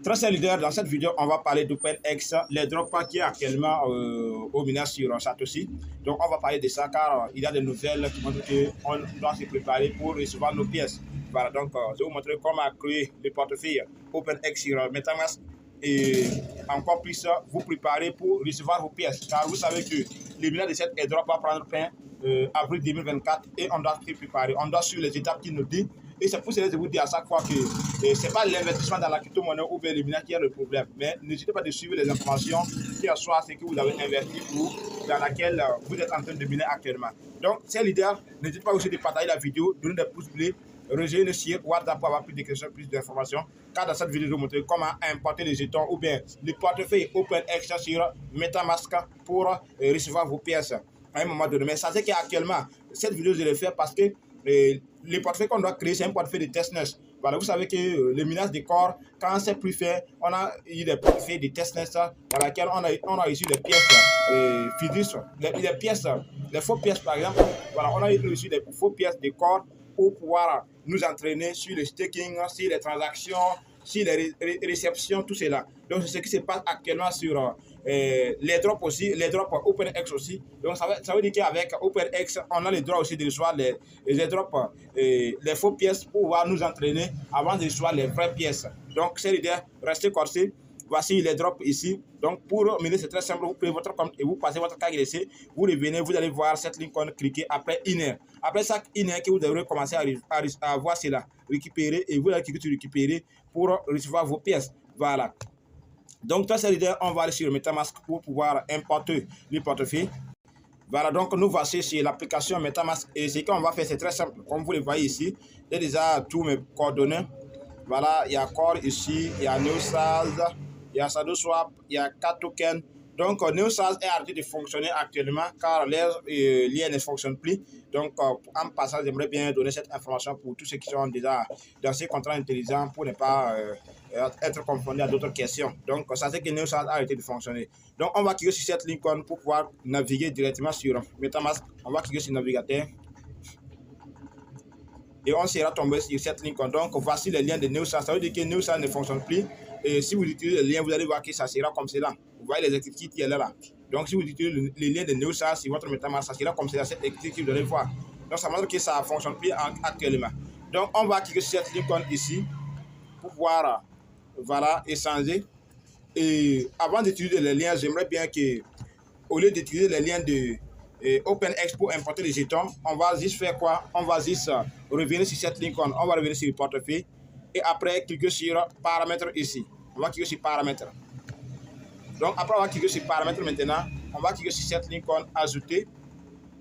Très chers leaders, dans cette vidéo, on va parler d'OpenX, les drops qui est actuellement au minage sur Satoshi. Donc, on va parler de ça car il y a des nouvelles qui montrent qu'on doit se préparer pour recevoir nos pièces. Voilà, donc je vais vous montrer comment créer le portefeuille OpenX sur MetaMask et encore plus vous préparer pour recevoir vos pièces. Car vous savez que le minage de cette airdrop va prendre fin avril 2024 et on doit se préparer. On doit suivre les étapes qui nous disent. Et c'est pour cela que je vous dis à chaque fois que ce n'est pas l'investissement dans la crypto-monnaie ou bien le minage qui est le problème. Mais n'hésitez pas de suivre les informations qui soient ce que vous avez investi ou dans laquelle vous êtes en train de miner actuellement. Donc, ces leaders, n'hésitez pas aussi de partager la vidéo, donner des pouces bleus, rejoindre sur WhatsApp pour avoir plus de questions, plus d'informations. Car dans cette vidéo, je vais vous montrer comment importer les jetons ou bien le portefeuille OpenX sur MetaMask pour recevoir vos pièces à un moment donné. Mais sachez qu'actuellement, cette vidéo, je l'ai fait parce que le portefeuille qu'on doit créer, c'est un portefeuille de testness. Voilà, vous savez que le minage de corps, quand c'est plus fait, on a eu des portefeuilles de testness dans lesquels on a reçu des pièces physiques, les pièces, les faux pièces par exemple. Voilà, on a reçu des faux pièces de corps pour pouvoir nous entraîner sur le staking, sur les transactions, sur les réceptions, tout cela. Donc, c'est ce qui se passe actuellement sur les drops aussi, les drops OpenX aussi. Donc, ça veut dire qu'avec OpenX, on a le droit aussi de recevoir les drops, les faux pièces pour pouvoir nous entraîner avant de recevoir les vraies pièces. Donc, c'est l'idée, restez corsés. Voici les drops ici. Donc, pour miner, c'est très simple. Vous prenez votre compte et vous passez votre KYC. Vous revenez, vous allez voir cette ligne qu'on cliquez après une heure. Après chaque une heure que vous devrez commencer à voir cela, récupérer et vous allez cliquer sur récupérer pour recevoir vos pièces. Voilà. Donc, dans cette idée, on va aller sur MetaMask pour pouvoir importer le portefeuille. Voilà, donc nous voici sur l'application MetaMask et ce qu'on va faire, c'est très simple. Comme vous le voyez ici, j'ai déjà tous mes coordonnées. Voilà, il y a Core ici, il y a NeoSAS, il y a ShadowSwap, il y a 4 tokens. Donc, NeoSAS est arrêté de fonctionner actuellement car les liens ne fonctionnent plus. Donc, en passant, j'aimerais bien donner cette information pour tous ceux qui sont déjà dans ces contrats intelligents pour ne pas être confondus à d'autres questions. Donc, ça c'est que NeoSAS a arrêté de fonctionner. Donc, on va cliquer sur cette ligne pour pouvoir naviguer directement sur MetaMask. On va cliquer sur navigateur. Et on sera tombé sur cette ligne. Donc, voici les liens de NeoSAS. Ça veut dire que NeoSAS ne fonctionne plus. Et si vous utilisez le lien, vous allez voir que ça sera comme cela. Vous voyez les activités qui est là. Donc, si vous utilisez le lien de NeoSAS sur votre MetaMask, ça sera comme cela, cette activité que vous allez voir. Donc, ça montre que ça ne fonctionne plus actuellement. Donc, on va cliquer sur cette ligne ici pour pouvoir voilà, échanger. Et avant d'utiliser les liens, j'aimerais bien que, au lieu d'utiliser les liens de OpenX pour importer les jetons, on va juste faire quoi? On va juste revenir sur cette ligne, on va revenir sur le portefeuille et après cliquer sur paramètres ici. On va cliquer sur paramètres. Donc après on va cliquer sur paramètres maintenant, on va cliquer sur cette ligne ajouter,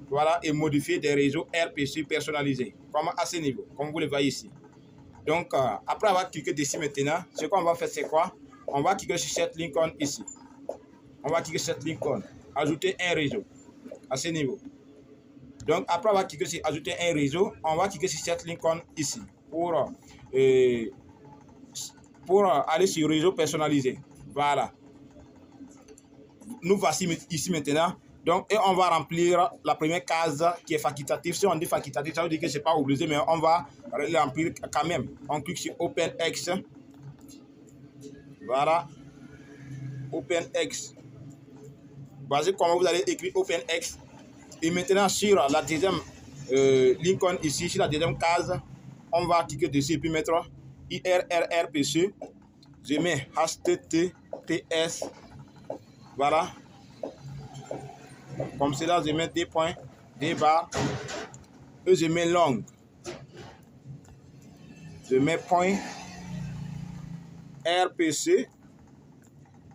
voilà, et modifier des réseaux RPC personnalisés, comme à ce niveau, comme vous le voyez ici. Donc après avoir cliqué dessus maintenant, ce qu'on va faire c'est quoi? On va cliquer sur cette ligne ici. On va cliquer sur cette ligne ajouter un réseau à ce niveau. Donc, après avoir cliqué sur ajouter un réseau, on va cliquer sur cette ligne ici pour aller sur réseau personnalisé. Voilà. Nous voici ici maintenant. Donc, et on va remplir la première case qui est facultative. Si on dit facultatif, ça veut dire que ce n'est pas obligé, mais on va remplir quand même. On clique sur OpenX. Voilà. OpenX. Voici comment vous allez écrire OpenX. Et maintenant, sur la deuxième ligne ici, sur la deuxième case, on va cliquer dessus et puis mettre IRRRPC. Je mets HTTPS. Voilà. Comme cela, je mets des points, des barres. Et je mets long. Je mets point RPC.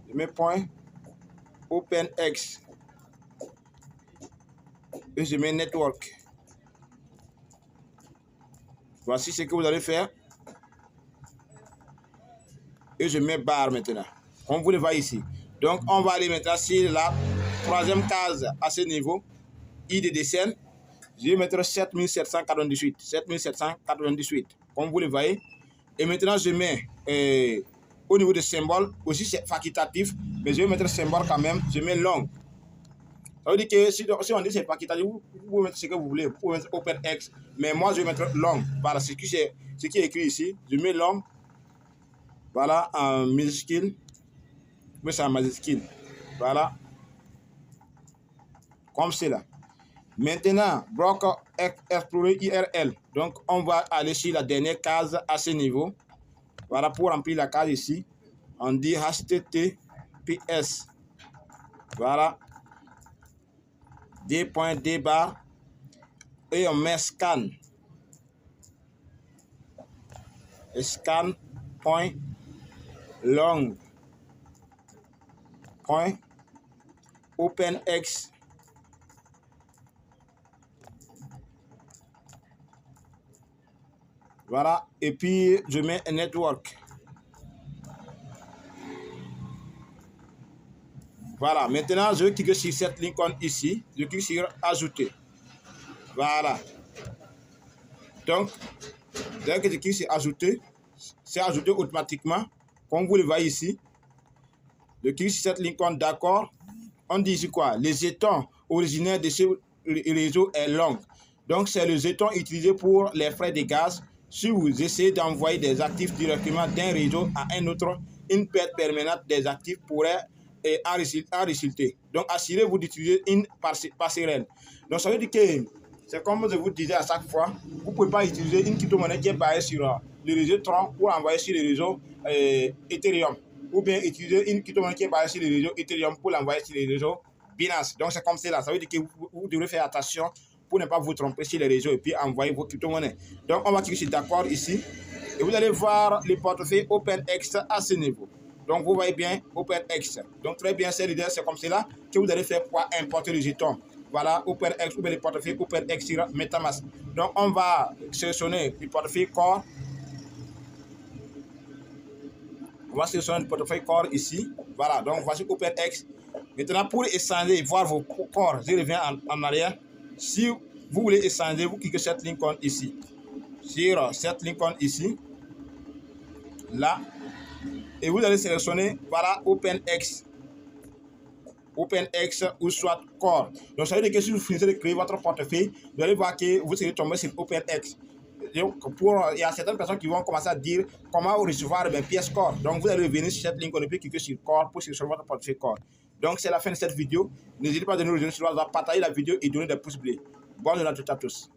Je mets point OpenX. Et je mets network. Voici ce que vous allez faire. Et je mets barre maintenant. Comme vous le voyez ici. Donc, on va aller maintenant sur la troisième case à ce niveau. ID de scène. Je vais mettre 7798. 7798. Comme vous le voyez. Et maintenant, je mets au niveau des symboles. Aussi, c'est facultatif. Mais je vais mettre symbole quand même. Je mets long. Ça veut dire que si on dit c'est facultatif, vous pouvez mettre ce que vous voulez. Vous pouvez mettre OpenX. Mais moi, je vais mettre long. Voilà ce qui est écrit ici. Je mets long. Voilà, en minuscule. Mais c'est en majuscule. Voilà. Comme cela. Maintenant, bloc explorer URL. Donc, on va aller sur la dernière case à ce niveau. Voilà, pour remplir la case ici, on dit HTTPS. Voilà. D.D barre. Et on met scan. Scan point long point OpenX. Voilà, et puis je mets un network. Voilà, maintenant je clique sur cette icône ici, je clique sur ajouter. Voilà. Donc, dès que je clique sur ajouter, c'est ajouté automatiquement. Comme vous le voyez ici, je clique sur cette icône d'accord. On dit ici quoi? Les jetons originaires de ce réseau est long. Donc, c'est le jeton utilisé pour les frais de gaz. Si vous essayez d'envoyer des actifs directement d'un réseau à un autre, une perte permanente des actifs pourrait en résulter. Donc, assurez-vous d'utiliser une passerelle. Donc, ça veut dire que, c'est comme je vous disais à chaque fois, vous ne pouvez pas utiliser une crypto-monnaie qui est basée sur le réseau Tron pour envoyer sur le réseau Ethereum. Ou bien utiliser une crypto-monnaie qui est basée sur le réseau Ethereum pour l'envoyer sur le réseau Binance. Donc, c'est comme cela. Ça veut dire que vous devrez faire attention pour ne pas vous tromper sur les réseaux et puis envoyer vos crypto-monnaies. Donc, on va cliquer sur d'accord ici. Et vous allez voir le portefeuille OpenX à ce niveau. Donc, vous voyez bien OpenX. Donc, très bien, c'est l'idée, c'est comme cela que vous allez faire pour importer les jetons. Voilà, OpenX ou bien le portefeuille OpenX sur MetaMask. Donc, on va sélectionner le portefeuille Core. On va sélectionner le portefeuille Core ici. Voilà, donc voici OpenX. Maintenant, pour échanger et voir vos corps, je reviens en arrière. Si vous voulez échanger, vous cliquez sur cette icône ici. Sur cette icône ici. Là. Et vous allez sélectionner, voilà, OpenX. OpenX ou soit Core. Donc, ça veut dire que si vous finissez de créer votre portefeuille, vous allez voir que vous serez tombé sur OpenX. Il y a certaines personnes qui vont commencer à dire comment recevoir des pièces Core. Donc, vous allez revenir sur cette ligne, et puis cliquer sur Core pour sélectionner votre portefeuille Core. Donc, c'est la fin de cette vidéo. N'hésitez pas à nous rejoindre sur WhatsApp, partager la vidéo et donner des pouces bleus. Bonne journée à toutes et à tous.